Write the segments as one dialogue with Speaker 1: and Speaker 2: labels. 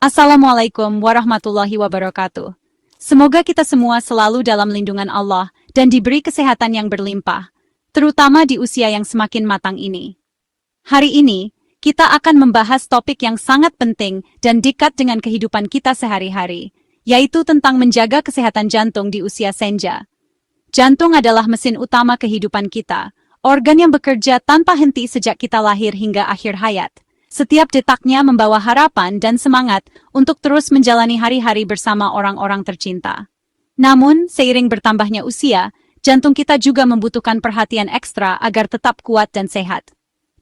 Speaker 1: Assalamualaikum warahmatullahi wabarakatuh. Semoga kita semua selalu dalam lindungan Allah dan diberi kesehatan yang berlimpah, terutama di usia yang semakin matang ini. Hari ini, kita akan membahas topik yang sangat penting dan dekat dengan kehidupan kita sehari-hari, yaitu tentang menjaga kesehatan jantung di usia senja. Jantung adalah mesin utama kehidupan kita, organ yang bekerja tanpa henti sejak kita lahir hingga akhir hayat. Setiap detaknya membawa harapan dan semangat untuk terus menjalani hari-hari bersama orang-orang tercinta. Namun, seiring bertambahnya usia, jantung kita juga membutuhkan perhatian ekstra agar tetap kuat dan sehat.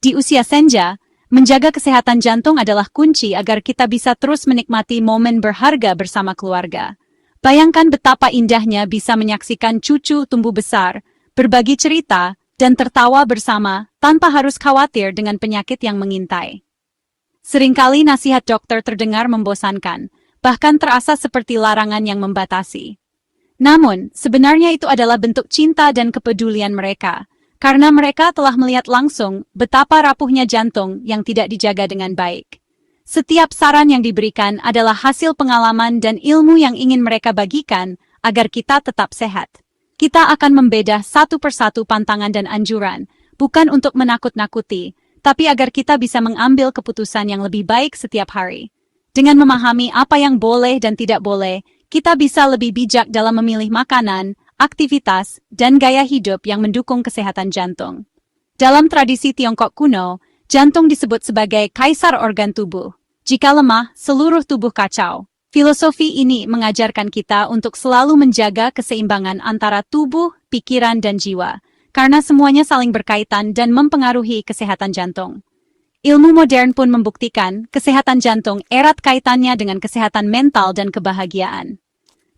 Speaker 1: Di usia senja, menjaga kesehatan jantung adalah kunci agar kita bisa terus menikmati momen berharga bersama keluarga. Bayangkan betapa indahnya bisa menyaksikan cucu tumbuh besar, berbagi cerita, dan tertawa bersama tanpa harus khawatir dengan penyakit yang mengintai. Seringkali nasihat dokter terdengar membosankan, bahkan terasa seperti larangan yang membatasi. Namun, sebenarnya itu adalah bentuk cinta dan kepedulian mereka, karena mereka telah melihat langsung betapa rapuhnya jantung yang tidak dijaga dengan baik. Setiap saran yang diberikan adalah hasil pengalaman dan ilmu yang ingin mereka bagikan agar kita tetap sehat. Kita akan membedah satu persatu pantangan dan anjuran, bukan untuk menakut-nakuti, tapi agar kita bisa mengambil keputusan yang lebih baik setiap hari. Dengan memahami apa yang boleh dan tidak boleh, kita bisa lebih bijak dalam memilih makanan, aktivitas, dan gaya hidup yang mendukung kesehatan jantung. Dalam tradisi Tiongkok kuno, jantung disebut sebagai kaisar organ tubuh. Jika lemah, seluruh tubuh kacau. Filosofi ini mengajarkan kita untuk selalu menjaga keseimbangan antara tubuh, pikiran, dan jiwa, karena semuanya saling berkaitan dan mempengaruhi kesehatan jantung. Ilmu modern pun membuktikan kesehatan jantung erat kaitannya dengan kesehatan mental dan kebahagiaan.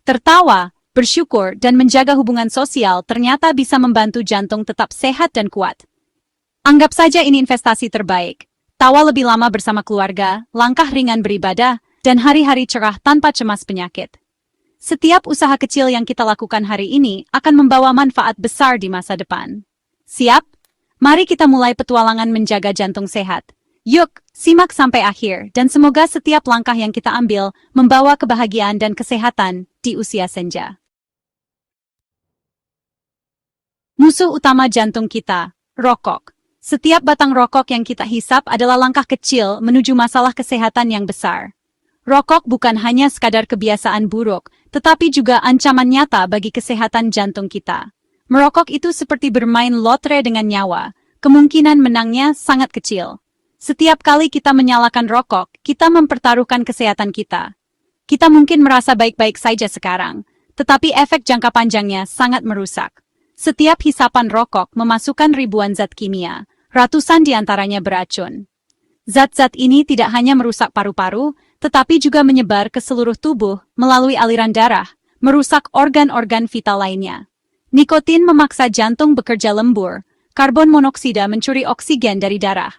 Speaker 1: Tertawa, bersyukur, dan menjaga hubungan sosial ternyata bisa membantu jantung tetap sehat dan kuat. Anggap saja ini investasi terbaik. Tawa lebih lama bersama keluarga, langkah ringan beribadah, dan hari-hari cerah tanpa cemas penyakit. Setiap usaha kecil yang kita lakukan hari ini akan membawa manfaat besar di masa depan. Siap? Mari kita mulai petualangan menjaga jantung sehat. Yuk, simak sampai akhir dan semoga setiap langkah yang kita ambil membawa kebahagiaan dan kesehatan di usia senja. Musuh utama jantung kita, rokok. Setiap batang rokok yang kita hisap adalah langkah kecil menuju masalah kesehatan yang besar. Rokok bukan hanya sekadar kebiasaan buruk, tetapi juga ancaman nyata bagi kesehatan jantung kita. Merokok itu seperti bermain lotre dengan nyawa, kemungkinan menangnya sangat kecil. Setiap kali kita menyalakan rokok, kita mempertaruhkan kesehatan kita. Kita mungkin merasa baik-baik saja sekarang, tetapi efek jangka panjangnya sangat merusak. Setiap hisapan rokok memasukkan ribuan zat kimia, ratusan di antaranya beracun. Zat-zat ini tidak hanya merusak paru-paru, tetapi juga menyebar ke seluruh tubuh melalui aliran darah, merusak organ-organ vital lainnya. Nikotin memaksa jantung bekerja lembur, karbon monoksida mencuri oksigen dari darah.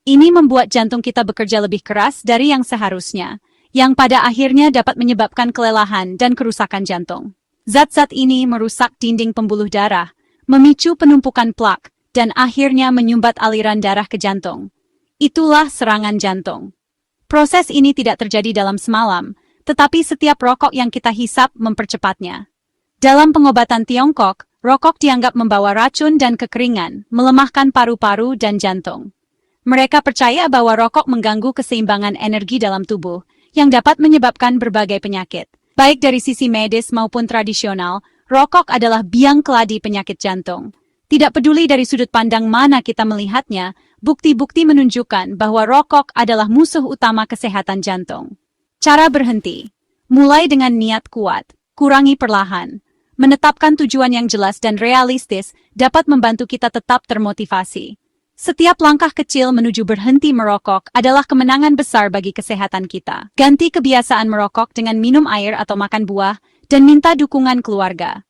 Speaker 1: Ini membuat jantung kita bekerja lebih keras dari yang seharusnya, yang pada akhirnya dapat menyebabkan kelelahan dan kerusakan jantung. Zat-zat ini merusak dinding pembuluh darah, memicu penumpukan plak, dan akhirnya menyumbat aliran darah ke jantung. Itulah serangan jantung. Proses ini tidak terjadi dalam semalam, tetapi setiap rokok yang kita hisap mempercepatnya. Dalam pengobatan Tiongkok, rokok dianggap membawa racun dan kekeringan, melemahkan paru-paru dan jantung. Mereka percaya bahwa rokok mengganggu keseimbangan energi dalam tubuh, yang dapat menyebabkan berbagai penyakit. Baik dari sisi medis maupun tradisional, rokok adalah biang keladi penyakit jantung. Tidak peduli dari sudut pandang mana kita melihatnya, bukti-bukti menunjukkan bahwa rokok adalah musuh utama kesehatan jantung. Cara berhenti. Mulai dengan niat kuat, kurangi perlahan. Menetapkan tujuan yang jelas dan realistis dapat membantu kita tetap termotivasi. Setiap langkah kecil menuju berhenti merokok adalah kemenangan besar bagi kesehatan kita. Ganti kebiasaan merokok dengan minum air atau makan buah, dan minta dukungan keluarga.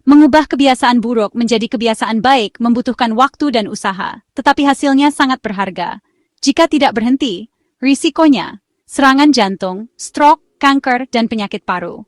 Speaker 1: Mengubah kebiasaan buruk menjadi kebiasaan baik membutuhkan waktu dan usaha, tetapi hasilnya sangat berharga. Jika tidak berhenti, risikonya serangan jantung, stroke, kanker, dan penyakit paru.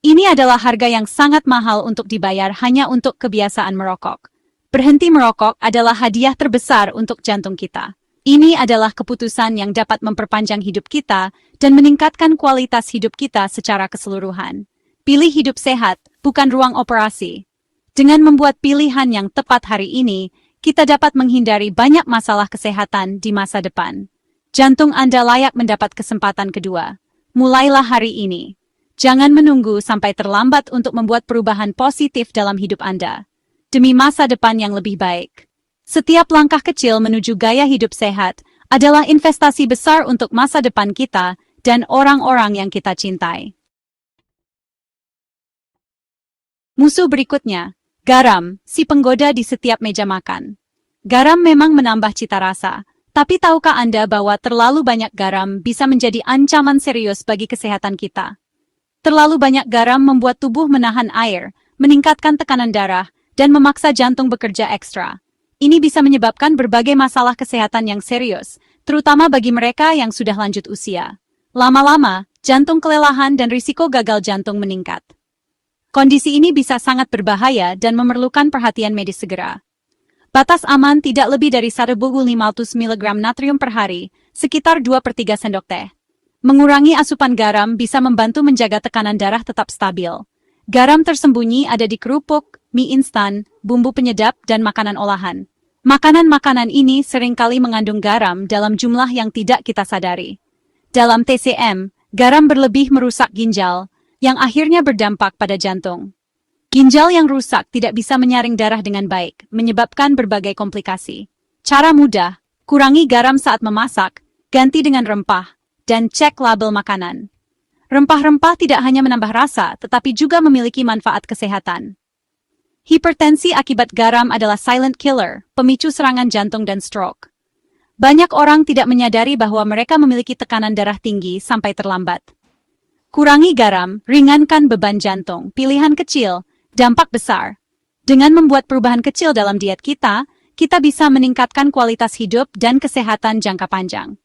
Speaker 1: Ini adalah harga yang sangat mahal untuk dibayar hanya untuk kebiasaan merokok. Berhenti merokok adalah hadiah terbesar untuk jantung kita. Ini adalah keputusan yang dapat memperpanjang hidup kita dan meningkatkan kualitas hidup kita secara keseluruhan. Pilih hidup sehat, bukan ruang operasi. Dengan membuat pilihan yang tepat hari ini, kita dapat menghindari banyak masalah kesehatan di masa depan. Jantung Anda layak mendapat kesempatan kedua. Mulailah hari ini. Jangan menunggu sampai terlambat untuk membuat perubahan positif dalam hidup Anda. Demi masa depan yang lebih baik. Setiap langkah kecil menuju gaya hidup sehat adalah investasi besar untuk masa depan kita dan orang-orang yang kita cintai. Musuh berikutnya, garam, si penggoda di setiap meja makan. Garam memang menambah cita rasa, tapi tahukah Anda bahwa terlalu banyak garam bisa menjadi ancaman serius bagi kesehatan kita? Terlalu banyak garam membuat tubuh menahan air, meningkatkan tekanan darah, dan memaksa jantung bekerja ekstra. Ini bisa menyebabkan berbagai masalah kesehatan yang serius, terutama bagi mereka yang sudah lanjut usia. Lama-lama, jantung kelelahan dan risiko gagal jantung meningkat. Kondisi ini bisa sangat berbahaya dan memerlukan perhatian medis segera. Batas aman tidak lebih dari 1.500 mg natrium per hari, sekitar 2/3 sendok teh. Mengurangi asupan garam bisa membantu menjaga tekanan darah tetap stabil. Garam tersembunyi ada di kerupuk, mie instan, bumbu penyedap, dan makanan olahan. Makanan-makanan ini seringkali mengandung garam dalam jumlah yang tidak kita sadari. Dalam TCM, garam berlebih merusak ginjal, yang akhirnya berdampak pada jantung. Ginjal yang rusak tidak bisa menyaring darah dengan baik, menyebabkan berbagai komplikasi. Cara mudah, kurangi garam saat memasak, ganti dengan rempah, dan cek label makanan. Rempah-rempah tidak hanya menambah rasa, tetapi juga memiliki manfaat kesehatan. Hipertensi akibat garam adalah silent killer, pemicu serangan jantung dan stroke. Banyak orang tidak menyadari bahwa mereka memiliki tekanan darah tinggi sampai terlambat. Kurangi garam, ringankan beban jantung, pilihan kecil, dampak besar. Dengan membuat perubahan kecil dalam diet kita, kita bisa meningkatkan kualitas hidup dan kesehatan jangka panjang.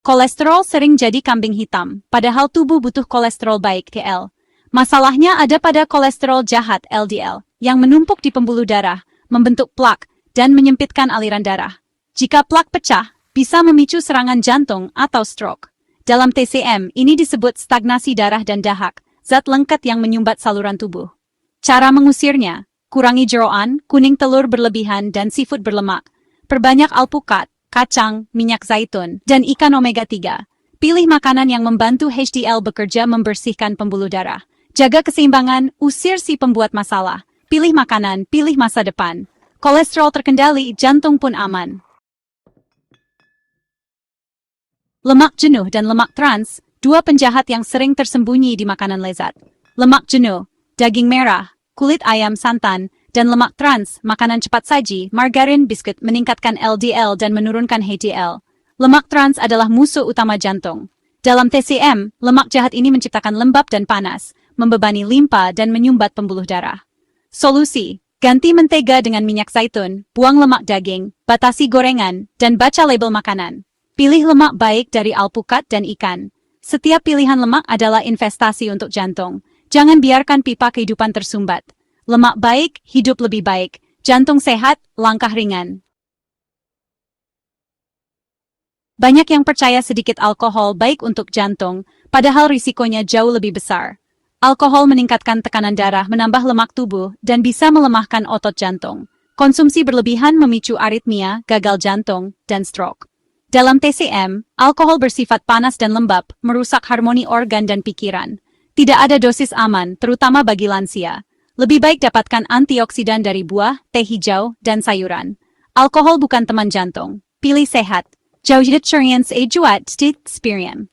Speaker 1: Kolesterol sering jadi kambing hitam, padahal tubuh butuh kolesterol baik (LDL). Masalahnya ada pada kolesterol jahat (LDL) yang menumpuk di pembuluh darah, membentuk plak, dan menyempitkan aliran darah. Jika plak pecah, bisa memicu serangan jantung atau stroke. Dalam TCM, ini disebut stagnasi darah dan dahak, zat lengket yang menyumbat saluran tubuh. Cara mengusirnya, kurangi jeroan, kuning telur berlebihan, dan seafood berlemak. Perbanyak alpukat, kacang, minyak zaitun, dan ikan omega 3. Pilih makanan yang membantu HDL bekerja membersihkan pembuluh darah. Jaga keseimbangan, usir si pembuat masalah. Pilih makanan, pilih masa depan. Kolesterol terkendali, jantung pun aman. Lemak jenuh dan lemak trans, dua penjahat yang sering tersembunyi di makanan lezat. Lemak jenuh, daging merah, kulit ayam santan, dan lemak trans, makanan cepat saji, margarin, biskuit meningkatkan LDL dan menurunkan HDL. Lemak trans adalah musuh utama jantung. Dalam TCM, lemak jahat ini menciptakan lembab dan panas, membebani limpa dan menyumbat pembuluh darah. Solusi, ganti mentega dengan minyak zaitun, buang lemak daging, batasi gorengan, dan baca label makanan. Pilih lemak baik dari alpukat dan ikan. Setiap pilihan lemak adalah investasi untuk jantung. Jangan biarkan pipa kehidupan tersumbat. Lemak baik, hidup lebih baik. Jantung sehat, langkah ringan. Banyak yang percaya sedikit alkohol baik untuk jantung, padahal risikonya jauh lebih besar. Alkohol meningkatkan tekanan darah, menambah lemak tubuh, dan bisa melemahkan otot jantung. Konsumsi berlebihan memicu aritmia, gagal jantung, dan stroke. Dalam TCM, alkohol bersifat panas dan lembab, merusak harmoni organ dan pikiran. Tidak ada dosis aman, terutama bagi lansia. Lebih baik dapatkan antioksidan dari buah, teh hijau, dan sayuran. Alkohol bukan teman jantung. Pilih sehat. Jauhi experience juat experience.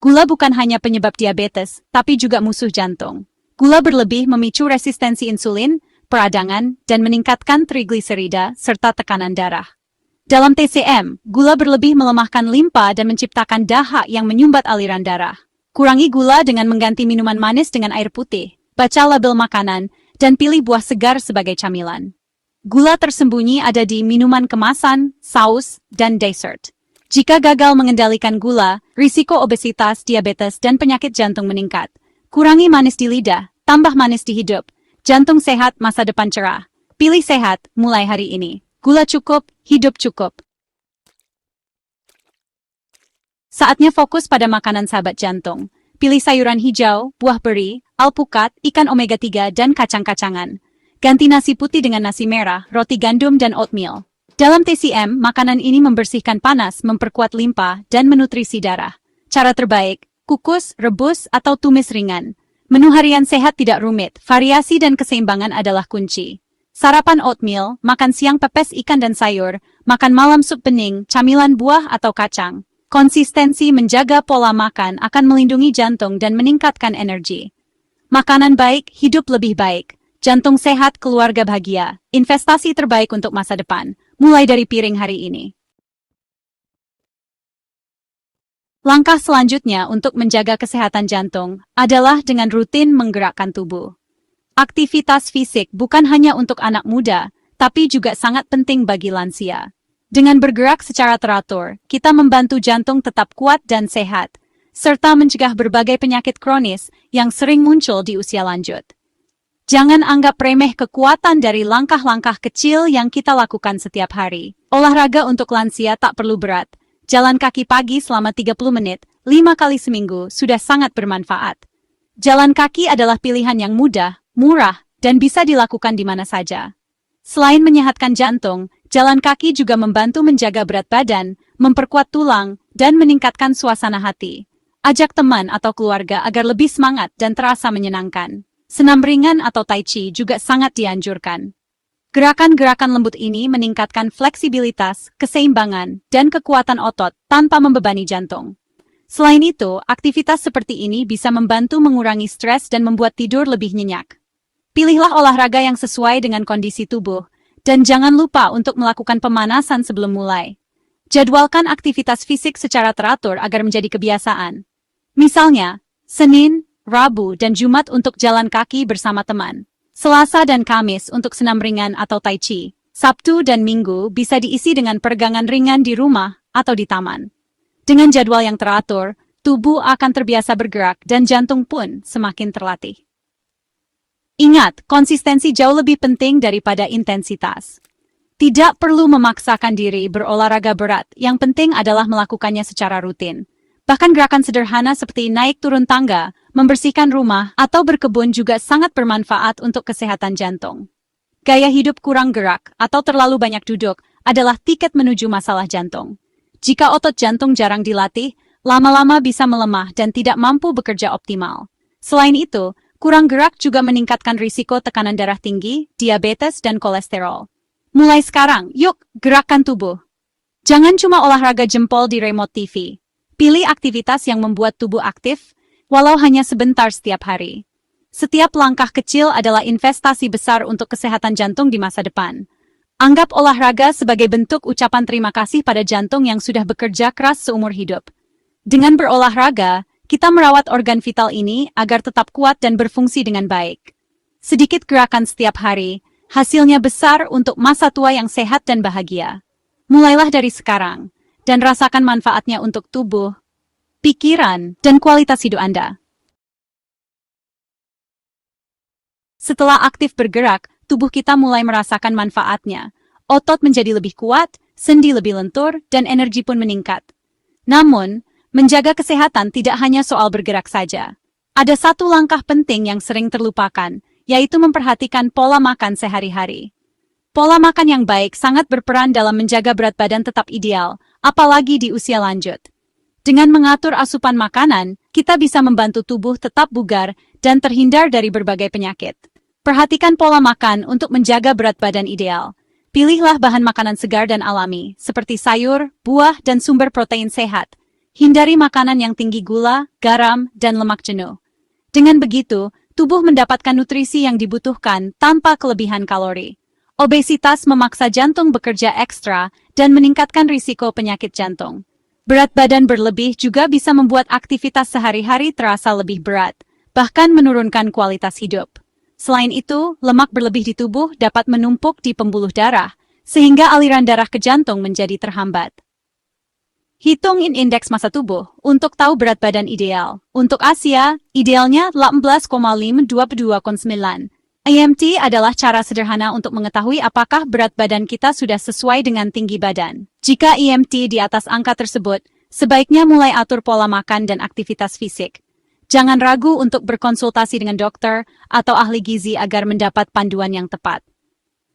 Speaker 1: Gula bukan hanya penyebab diabetes, tapi juga musuh jantung. Gula berlebih memicu resistensi insulin, peradangan, dan meningkatkan trigliserida serta tekanan darah. Dalam TCM, gula berlebih melemahkan limpa dan menciptakan dahak yang menyumbat aliran darah. Kurangi gula dengan mengganti minuman manis dengan air putih, baca label makanan, dan pilih buah segar sebagai camilan. Gula tersembunyi ada di minuman kemasan, saus, dan dessert. Jika gagal mengendalikan gula, risiko obesitas, diabetes, dan penyakit jantung meningkat. Kurangi manis di lidah, tambah manis di hidup. Jantung sehat, masa depan cerah. Pilih sehat, mulai hari ini. Gula cukup, hidup cukup. Saatnya fokus pada makanan sahabat jantung. Pilih sayuran hijau, buah beri, alpukat, ikan omega-3 dan kacang-kacangan. Ganti nasi putih dengan nasi merah, roti gandum dan oatmeal. Dalam TCM, makanan ini membersihkan panas, memperkuat limpa, dan menutrisi darah. Cara terbaik, kukus, rebus, atau tumis ringan. Menu harian sehat tidak rumit, variasi dan keseimbangan adalah kunci. Sarapan oatmeal, makan siang pepes ikan dan sayur, makan malam sup bening, camilan buah atau kacang. Konsistensi menjaga pola makan akan melindungi jantung dan meningkatkan energi. Makanan baik, hidup lebih baik. Jantung sehat, keluarga bahagia. Investasi terbaik untuk masa depan, mulai dari piring hari ini. Langkah selanjutnya untuk menjaga kesehatan jantung adalah dengan rutin menggerakkan tubuh. Aktivitas fisik bukan hanya untuk anak muda, tapi juga sangat penting bagi lansia. Dengan bergerak secara teratur, kita membantu jantung tetap kuat dan sehat, serta mencegah berbagai penyakit kronis yang sering muncul di usia lanjut. Jangan anggap remeh kekuatan dari langkah-langkah kecil yang kita lakukan setiap hari. Olahraga untuk lansia tak perlu berat. Jalan kaki pagi selama 30 menit, 5 kali seminggu sudah sangat bermanfaat. Jalan kaki adalah pilihan yang mudah, murah, dan bisa dilakukan di mana saja. Selain menyehatkan jantung, jalan kaki juga membantu menjaga berat badan, memperkuat tulang, dan meningkatkan suasana hati. Ajak teman atau keluarga agar lebih semangat dan terasa menyenangkan. Senam ringan atau tai chi juga sangat dianjurkan. Gerakan-gerakan lembut ini meningkatkan fleksibilitas, keseimbangan, dan kekuatan otot tanpa membebani jantung. Selain itu, aktivitas seperti ini bisa membantu mengurangi stres dan membuat tidur lebih nyenyak. Pilihlah olahraga yang sesuai dengan kondisi tubuh, dan jangan lupa untuk melakukan pemanasan sebelum mulai. Jadwalkan aktivitas fisik secara teratur agar menjadi kebiasaan. Misalnya, Senin, Rabu, dan Jumat untuk jalan kaki bersama teman. Selasa dan Kamis untuk senam ringan atau tai chi. Sabtu dan Minggu bisa diisi dengan peregangan ringan di rumah atau di taman. Dengan jadwal yang teratur, tubuh akan terbiasa bergerak dan jantung pun semakin terlatih. Ingat, konsistensi jauh lebih penting daripada intensitas. Tidak perlu memaksakan diri berolahraga berat, yang penting adalah melakukannya secara rutin. Bahkan gerakan sederhana seperti naik turun tangga, membersihkan rumah, atau berkebun juga sangat bermanfaat untuk kesehatan jantung. Gaya hidup kurang gerak atau terlalu banyak duduk adalah tiket menuju masalah jantung. Jika otot jantung jarang dilatih, lama-lama bisa melemah dan tidak mampu bekerja optimal. Selain itu, kurang gerak juga meningkatkan risiko tekanan darah tinggi, diabetes, dan kolesterol. Mulai sekarang, yuk, gerakkan tubuh. Jangan cuma olahraga jempol di remote TV. Pilih aktivitas yang membuat tubuh aktif, walau hanya sebentar setiap hari. Setiap langkah kecil adalah investasi besar untuk kesehatan jantung di masa depan. Anggap olahraga sebagai bentuk ucapan terima kasih pada jantung yang sudah bekerja keras seumur hidup. Dengan berolahraga, kita merawat organ vital ini agar tetap kuat dan berfungsi dengan baik. Sedikit gerakan setiap hari, hasilnya besar untuk masa tua yang sehat dan bahagia. Mulailah dari sekarang, dan rasakan manfaatnya untuk tubuh, pikiran, dan kualitas hidup Anda. Setelah aktif bergerak, tubuh kita mulai merasakan manfaatnya. Otot menjadi lebih kuat, sendi lebih lentur, dan energi pun meningkat. Namun, menjaga kesehatan tidak hanya soal bergerak saja. Ada satu langkah penting yang sering terlupakan, yaitu memperhatikan pola makan sehari-hari. Pola makan yang baik sangat berperan dalam menjaga berat badan tetap ideal, apalagi di usia lanjut. Dengan mengatur asupan makanan, kita bisa membantu tubuh tetap bugar dan terhindar dari berbagai penyakit. Perhatikan pola makan untuk menjaga berat badan ideal. Pilihlah bahan makanan segar dan alami, seperti sayur, buah, dan sumber protein sehat. Hindari makanan yang tinggi gula, garam, dan lemak jenuh. Dengan begitu, tubuh mendapatkan nutrisi yang dibutuhkan tanpa kelebihan kalori. Obesitas memaksa jantung bekerja ekstra dan meningkatkan risiko penyakit jantung. Berat badan berlebih juga bisa membuat aktivitas sehari-hari terasa lebih berat, bahkan menurunkan kualitas hidup. Selain itu, lemak berlebih di tubuh dapat menumpuk di pembuluh darah, sehingga aliran darah ke jantung menjadi terhambat. Hitungin indeks massa tubuh untuk tahu berat badan ideal. Untuk Asia, idealnya 18,522,9. IMT adalah cara sederhana untuk mengetahui apakah berat badan kita sudah sesuai dengan tinggi badan. Jika IMT di atas angka tersebut, sebaiknya mulai atur pola makan dan aktivitas fisik. Jangan ragu untuk berkonsultasi dengan dokter atau ahli gizi agar mendapat panduan yang tepat.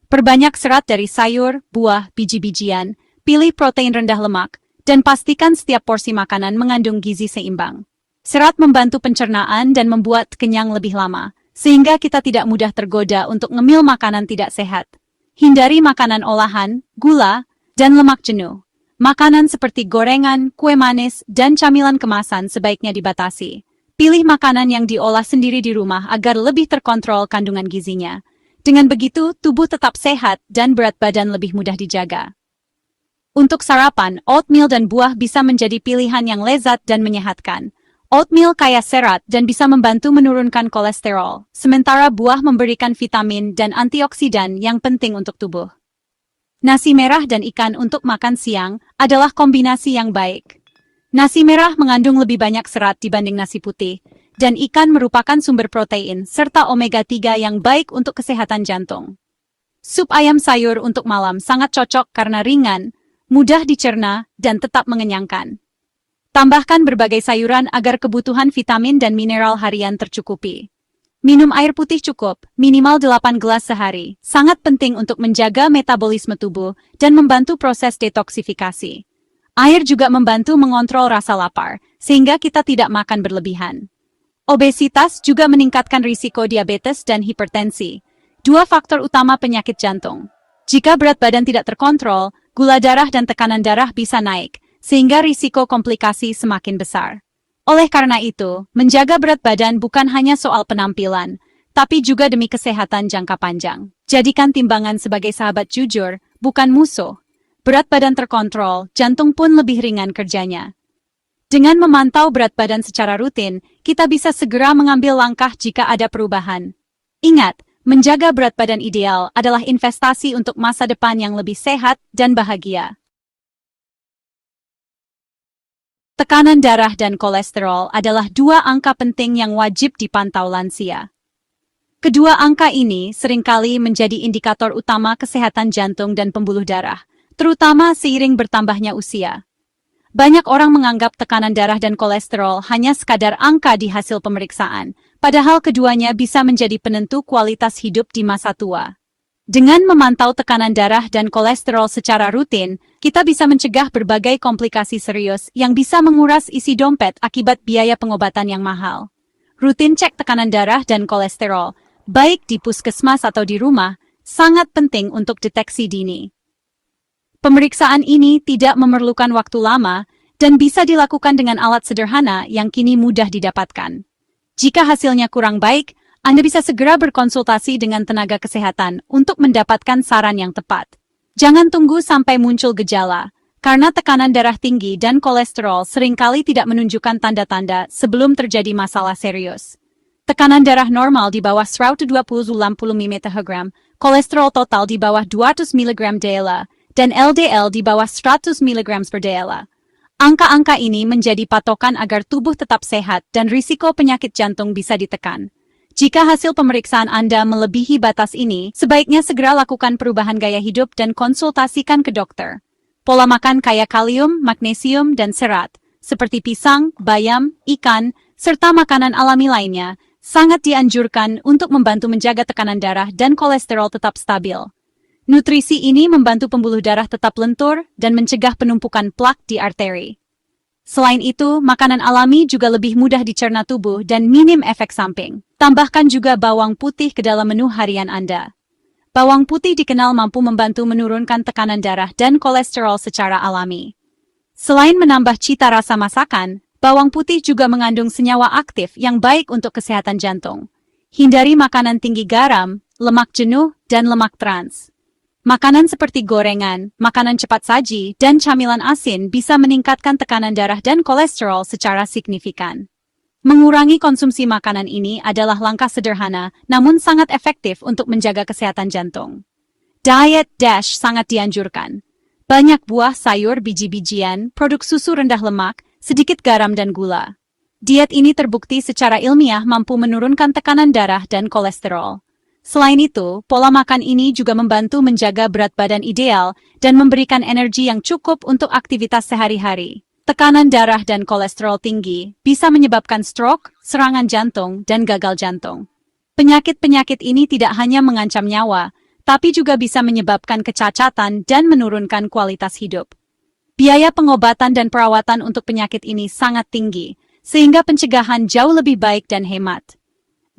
Speaker 1: Perbanyak serat dari sayur, buah, biji-bijian, pilih protein rendah lemak, dan pastikan setiap porsi makanan mengandung gizi seimbang. Serat membantu pencernaan dan membuat kenyang lebih lama, sehingga kita tidak mudah tergoda untuk ngemil makanan tidak sehat. Hindari makanan olahan, gula, dan lemak jenuh. Makanan seperti gorengan, kue manis, dan camilan kemasan sebaiknya dibatasi. Pilih makanan yang diolah sendiri di rumah agar lebih terkontrol kandungan gizinya. Dengan begitu, tubuh tetap sehat dan berat badan lebih mudah dijaga. Untuk sarapan, oatmeal dan buah bisa menjadi pilihan yang lezat dan menyehatkan. Oatmeal kaya serat dan bisa membantu menurunkan kolesterol, sementara buah memberikan vitamin dan antioksidan yang penting untuk tubuh. Nasi merah dan ikan untuk makan siang adalah kombinasi yang baik. Nasi merah mengandung lebih banyak serat dibanding nasi putih, dan ikan merupakan sumber protein serta omega-3 yang baik untuk kesehatan jantung. Sup ayam sayur untuk malam sangat cocok karena ringan, mudah dicerna, dan tetap mengenyangkan. Tambahkan berbagai sayuran agar kebutuhan vitamin dan mineral harian tercukupi. Minum air putih cukup, minimal 8 gelas sehari, sangat penting untuk menjaga metabolisme tubuh dan membantu proses detoksifikasi. Air juga membantu mengontrol rasa lapar, sehingga kita tidak makan berlebihan. Obesitas juga meningkatkan risiko diabetes dan hipertensi, dua faktor utama penyakit jantung. Jika berat badan tidak terkontrol, gula darah dan tekanan darah bisa naik, sehingga risiko komplikasi semakin besar. Oleh karena itu, menjaga berat badan bukan hanya soal penampilan, tapi juga demi kesehatan jangka panjang. Jadikan timbangan sebagai sahabat jujur, bukan musuh. Berat badan terkontrol, jantung pun lebih ringan kerjanya. Dengan memantau berat badan secara rutin, kita bisa segera mengambil langkah jika ada perubahan. Ingat, menjaga berat badan ideal adalah investasi untuk masa depan yang lebih sehat dan bahagia. Tekanan darah dan kolesterol adalah dua angka penting yang wajib dipantau lansia. Kedua angka ini seringkali menjadi indikator utama kesehatan jantung dan pembuluh darah, terutama seiring bertambahnya usia. Banyak orang menganggap tekanan darah dan kolesterol hanya sekadar angka di hasil pemeriksaan, padahal keduanya bisa menjadi penentu kualitas hidup di masa tua. Dengan memantau tekanan darah dan kolesterol secara rutin, kita bisa mencegah berbagai komplikasi serius yang bisa menguras isi dompet akibat biaya pengobatan yang mahal. Rutin cek tekanan darah dan kolesterol, baik di puskesmas atau di rumah, sangat penting untuk deteksi dini. Pemeriksaan ini tidak memerlukan waktu lama dan bisa dilakukan dengan alat sederhana yang kini mudah didapatkan. Jika hasilnya kurang baik, Anda bisa segera berkonsultasi dengan tenaga kesehatan untuk mendapatkan saran yang tepat. Jangan tunggu sampai muncul gejala, karena tekanan darah tinggi dan kolesterol seringkali tidak menunjukkan tanda-tanda sebelum terjadi masalah serius. Tekanan darah normal di bawah 120 mmHg, kolesterol total di bawah 200 mg/dl, dan LDL di bawah 100 mg/dl. Angka-angka ini menjadi patokan agar tubuh tetap sehat dan risiko penyakit jantung bisa ditekan. Jika hasil pemeriksaan Anda melebihi batas ini, sebaiknya segera lakukan perubahan gaya hidup dan konsultasikan ke dokter. Pola makan kaya kalium, magnesium, dan serat, seperti pisang, bayam, ikan, serta makanan alami lainnya, sangat dianjurkan untuk membantu menjaga tekanan darah dan kolesterol tetap stabil. Nutrisi ini membantu pembuluh darah tetap lentur dan mencegah penumpukan plak di arteri. Selain itu, makanan alami juga lebih mudah dicerna tubuh dan minim efek samping. Tambahkan juga bawang putih ke dalam menu harian Anda. Bawang putih dikenal mampu membantu menurunkan tekanan darah dan kolesterol secara alami. Selain menambah cita rasa masakan, bawang putih juga mengandung senyawa aktif yang baik untuk kesehatan jantung. Hindari makanan tinggi garam, lemak jenuh, dan lemak trans. Makanan seperti gorengan, makanan cepat saji, dan camilan asin bisa meningkatkan tekanan darah dan kolesterol secara signifikan. Mengurangi konsumsi makanan ini adalah langkah sederhana, namun sangat efektif untuk menjaga kesehatan jantung. Diet DASH sangat dianjurkan. Banyak buah, sayur, biji-bijian, produk susu rendah lemak, sedikit garam dan gula. Diet ini terbukti secara ilmiah mampu menurunkan tekanan darah dan kolesterol. Selain itu, pola makan ini juga membantu menjaga berat badan ideal dan memberikan energi yang cukup untuk aktivitas sehari-hari. Tekanan darah dan kolesterol tinggi bisa menyebabkan stroke, serangan jantung, dan gagal jantung. Penyakit-penyakit ini tidak hanya mengancam nyawa, tapi juga bisa menyebabkan kecacatan dan menurunkan kualitas hidup. Biaya pengobatan dan perawatan untuk penyakit ini sangat tinggi, sehingga pencegahan jauh lebih baik dan hemat.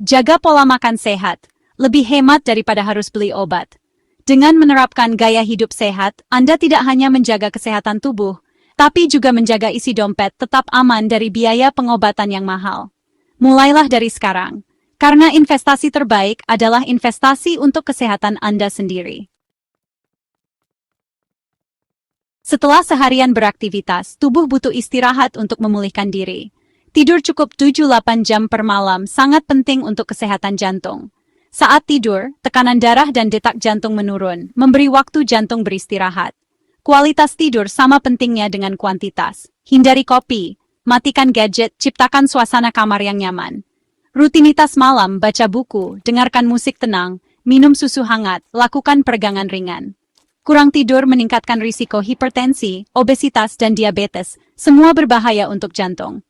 Speaker 1: Jaga pola makan sehat, lebih hemat daripada harus beli obat. Dengan menerapkan gaya hidup sehat, Anda tidak hanya menjaga kesehatan tubuh, tapi juga menjaga isi dompet tetap aman dari biaya pengobatan yang mahal. Mulailah dari sekarang, karena investasi terbaik adalah investasi untuk kesehatan Anda sendiri. Setelah seharian beraktivitas, tubuh butuh istirahat untuk memulihkan diri. Tidur cukup 7-8 jam per malam sangat penting untuk kesehatan jantung. Saat tidur, tekanan darah dan detak jantung menurun, memberi waktu jantung beristirahat. Kualitas tidur sama pentingnya dengan kuantitas. Hindari kopi, matikan gadget, ciptakan suasana kamar yang nyaman. Rutinitas malam, baca buku, dengarkan musik tenang, minum susu hangat, lakukan peregangan ringan. Kurang tidur meningkatkan risiko hipertensi, obesitas, dan diabetes, semua berbahaya untuk jantung.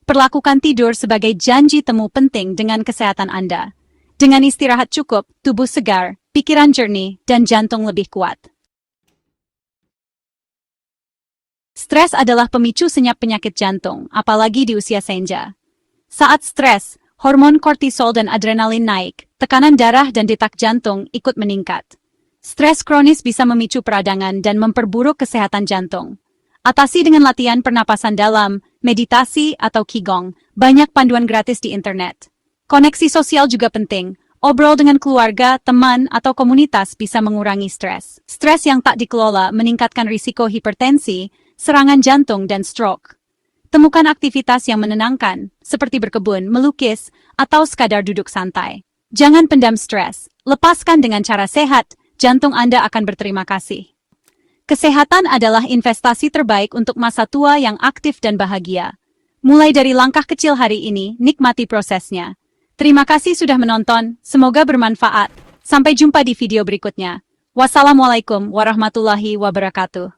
Speaker 1: Perlakukan tidur sebagai janji temu penting dengan kesehatan Anda. Dengan istirahat cukup, tubuh segar, pikiran jernih, dan jantung lebih kuat. Stres adalah pemicu senyap penyakit jantung, apalagi di usia senja. Saat stres, hormon kortisol dan adrenalin naik, tekanan darah dan detak jantung ikut meningkat. Stres kronis bisa memicu peradangan dan memperburuk kesehatan jantung. Atasi dengan latihan pernapasan dalam, meditasi, atau qigong, banyak panduan gratis di internet. Koneksi sosial juga penting. Obrol dengan keluarga, teman, atau komunitas bisa mengurangi stres. Stres yang tak dikelola meningkatkan risiko hipertensi, serangan jantung, dan stroke. Temukan aktivitas yang menenangkan, seperti berkebun, melukis, atau sekadar duduk santai. Jangan pendam stres. Lepaskan dengan cara sehat, jantung Anda akan berterima kasih. Kesehatan adalah investasi terbaik untuk masa tua yang aktif dan bahagia. Mulai dari langkah kecil hari ini, nikmati prosesnya. Terima kasih sudah menonton, semoga bermanfaat. Sampai jumpa di video berikutnya. Wassalamualaikum warahmatullahi wabarakatuh.